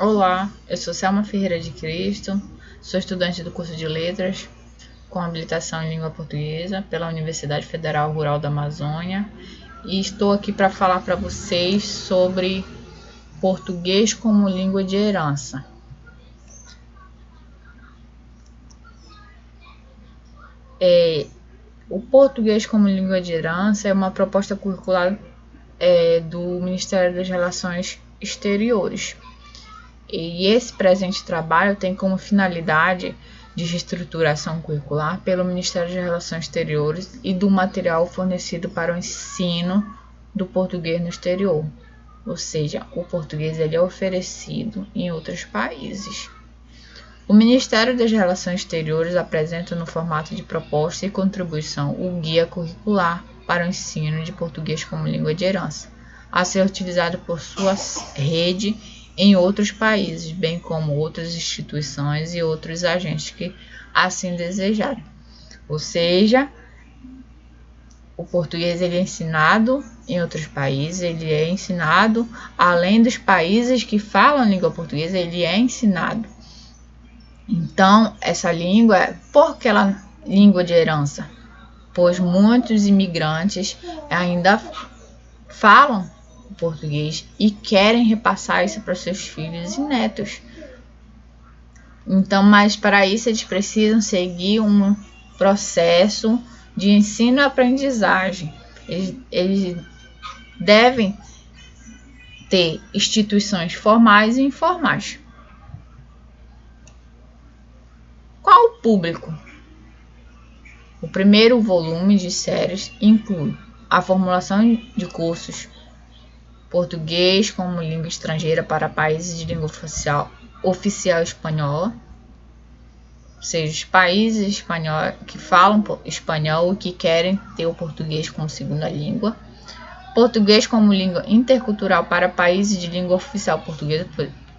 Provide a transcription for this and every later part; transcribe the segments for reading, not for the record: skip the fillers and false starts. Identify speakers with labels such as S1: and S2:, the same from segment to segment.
S1: Olá, eu sou Selma Ferreira de Cristo, sou estudante do curso de Letras com habilitação em língua portuguesa pela Universidade Federal Rural da Amazônia e estou aqui para falar para vocês sobre português como língua de herança. O português como língua de herança é uma proposta curricular do Ministério das Relações Exteriores. E esse presente trabalho tem como finalidade de reestruturação curricular pelo Ministério das Relações Exteriores e do material fornecido para o ensino do português no exterior. Ou seja, o português ele é oferecido em outros países. O Ministério das Relações Exteriores apresenta no formato de proposta e contribuição o Guia Curricular para o Ensino de Português como Língua de Herança, a ser utilizado por sua rede em outros países, bem como outras instituições e outros agentes que assim desejarem. Ou seja, o português ele é ensinado em outros países, ele é ensinado além dos países que falam a língua portuguesa, ele é ensinado. Então, essa língua é por que ela língua de herança? Pois muitos imigrantes ainda falam português e querem repassar isso para seus filhos e netos. Então, mas para isso eles precisam seguir um processo de ensino e aprendizagem. Eles devem ter instituições formais e informais. Qual o público? O primeiro volume de séries inclui a formulação de cursos português como língua estrangeira para países de língua oficial espanhola, ou seja, os países espanhóis que falam espanhol e que querem ter o português como segunda língua. Português como língua intercultural para países de língua oficial portuguesa,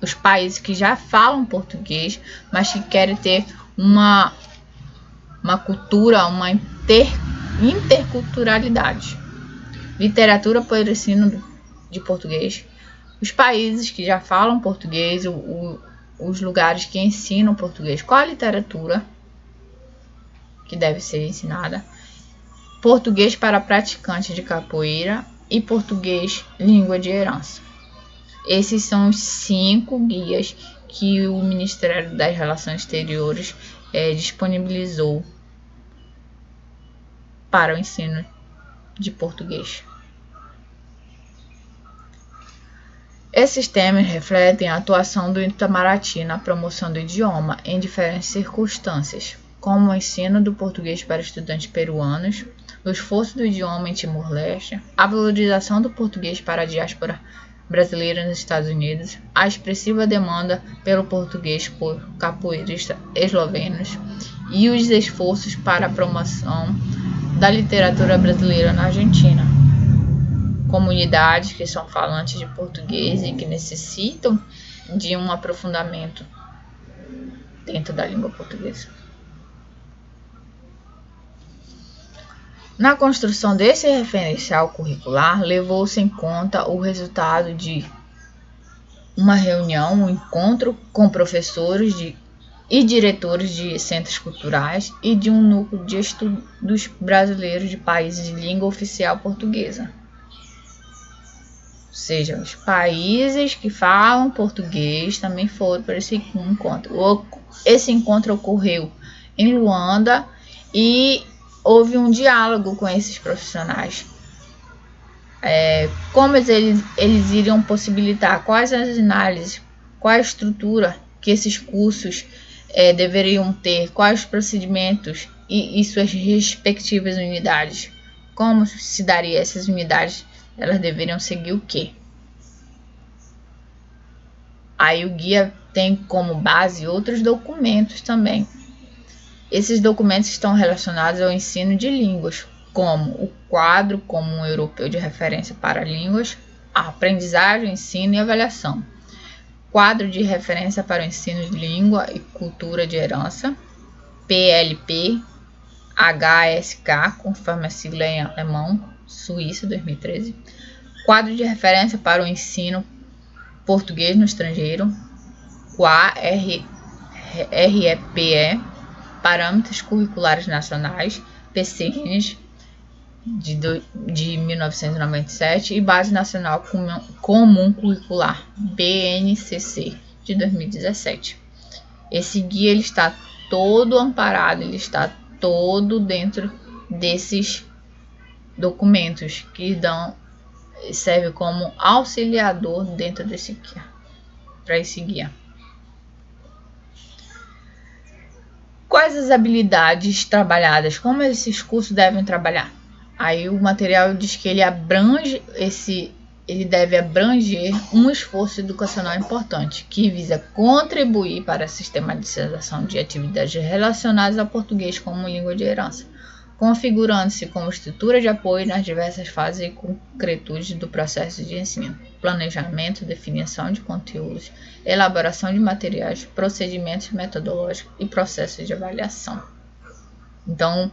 S1: os países que já falam português, mas que querem ter uma cultura, uma interculturalidade. Literatura para o ensino de português. Os países que já falam português, os lugares que ensinam português, qual a literatura que deve ser ensinada, português para praticantes de capoeira e português língua de herança. Esses são os 5 guias que o Ministério das Relações Exteriores disponibilizou para o ensino de português. Esses temas refletem a atuação do Itamaraty na promoção do idioma em diferentes circunstâncias, como o ensino do português para estudantes peruanos, o esforço do idioma em Timor-Leste, a valorização do português para a diáspora brasileira nos Estados Unidos, a expressiva demanda pelo português por capoeiristas eslovenos e os esforços para a promoção da literatura brasileira na Argentina. Comunidades que são falantes de português e que necessitam de um aprofundamento dentro da língua portuguesa. Na construção desse referencial curricular, levou-se em conta o resultado de uma reunião, um encontro com professores e diretores de centros culturais e de um núcleo de estudos brasileiros de países de língua oficial portuguesa. Ou seja, os países que falam português também foram para esse encontro. Esse encontro ocorreu em Luanda e houve um diálogo com esses profissionais. Como eles iriam possibilitar, quais as análises, qual a estrutura que esses cursos deveriam ter, quais os procedimentos e suas respectivas unidades. Como se daria essas unidades? Elas deveriam seguir o quê? Aí o guia tem como base outros documentos também. Esses documentos estão relacionados ao ensino de línguas, como o Quadro Comum Europeu de Referência para Línguas, a Aprendizagem, Ensino e Avaliação, Quadro de Referência para o Ensino de Língua e Cultura de Herança, PLP, HSK, conforme a sigla em alemão, Suíça, 2013, Quadro de Referência para o Ensino Português no Estrangeiro, REPE, Parâmetros Curriculares Nacionais, PCNs, de 1997, e Base Nacional Comum Curricular, BNCC, de 2017. Esse guia ele está todo amparado, ele está todo dentro desses documentos que serve como auxiliador dentro desse guia, para esse guia. Quais as habilidades trabalhadas? Como esses cursos devem trabalhar? Aí o material diz que ele deve abranger um esforço educacional importante, que visa contribuir para a sistematização de atividades relacionadas ao português como língua de herança, configurando-se como estrutura de apoio nas diversas fases e concretudes do processo de ensino: planejamento, definição de conteúdos, elaboração de materiais, procedimentos metodológicos e processos de avaliação. Então,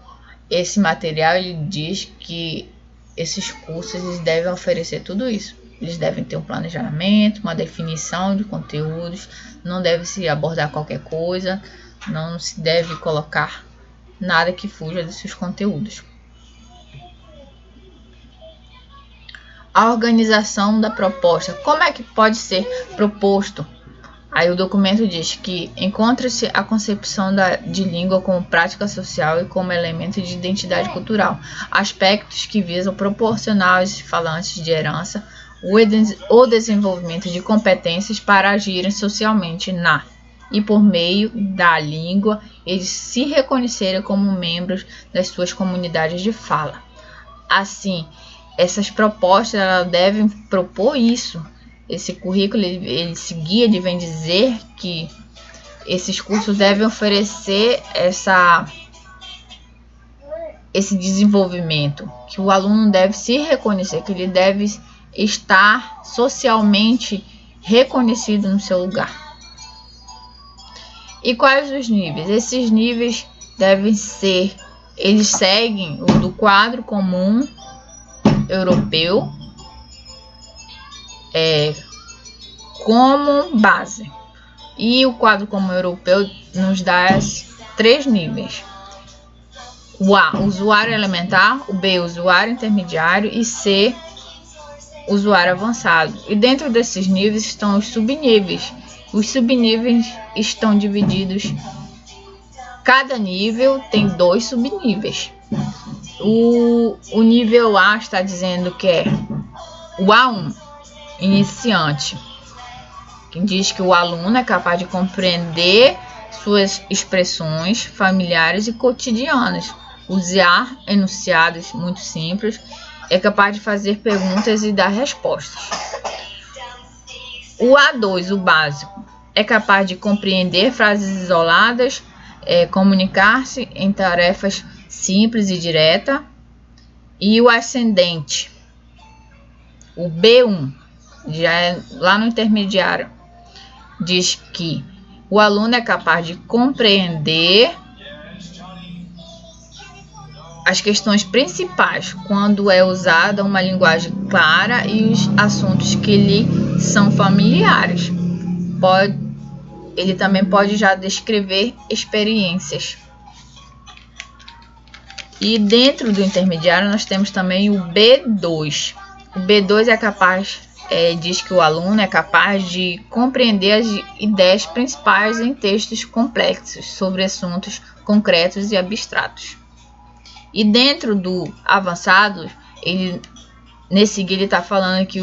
S1: esse material ele diz que esses cursos eles devem oferecer tudo isso. Eles devem ter um planejamento, uma definição de conteúdos, não deve se abordar qualquer coisa, não se deve colocar nada que fuja desses conteúdos. A organização da proposta. Como é que pode ser proposto? Aí o documento diz que encontra-se a concepção de língua como prática social e como elemento de identidade cultural, aspectos que visam proporcionar aos falantes de herança o desenvolvimento de competências para agirem socialmente e por meio da língua eles se reconhecerem como membros das suas comunidades de fala. Assim, essas propostas elas devem propor isso. Esse currículo, esse guia, ele vem dizer que esses cursos devem oferecer esse desenvolvimento, que o aluno deve se reconhecer, que ele deve estar socialmente reconhecido no seu lugar. E quais os níveis? Esses níveis eles seguem o do quadro comum europeu como base. E o quadro comum europeu nos dá 3 níveis. O A, usuário elementar, o B, usuário intermediário e C, usuário avançado. E dentro desses níveis estão os subníveis. Os subníveis estão divididos. Cada nível tem 2 subníveis. O nível A está dizendo que é o A1, iniciante, que diz que o aluno é capaz de compreender suas expressões familiares e cotidianas, usar enunciados muito simples, é capaz de fazer perguntas e dar respostas. O A2, o básico, é capaz de compreender frases isoladas, comunicar-se em tarefas simples e diretas. E o ascendente, o B1, já é lá no intermediário, diz que o aluno é capaz de compreender as questões principais quando é usada uma linguagem clara e os assuntos que lhe são familiares. Ele também pode já descrever experiências. E dentro do intermediário nós temos também o B2. O B2 é capaz, diz que o aluno é capaz de compreender as ideias principais em textos complexos sobre assuntos concretos e abstratos. E dentro do avançado, nesse guia ele está falando que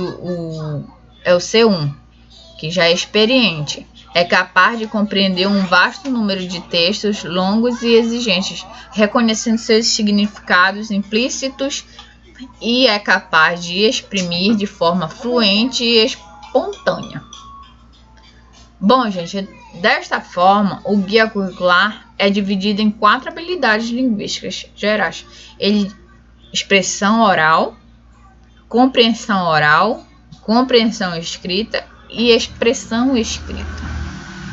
S1: é o C1, que já é experiente. É capaz de compreender um vasto número de textos longos e exigentes, reconhecendo seus significados implícitos e é capaz de exprimir de forma fluente e espontânea. Bom, gente, desta forma, o guia curricular é dividido em 4 habilidades linguísticas gerais. Expressão oral, compreensão escrita e expressão escrita.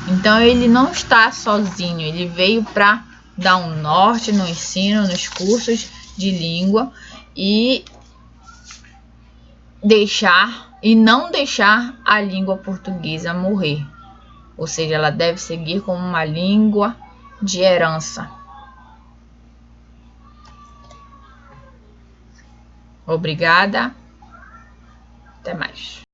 S1: Então, ele não está sozinho, ele veio para dar um norte no ensino, nos cursos de língua e não deixar a língua portuguesa morrer. ou seja, ela deve seguir como uma língua de herança. Obrigada. Até mais.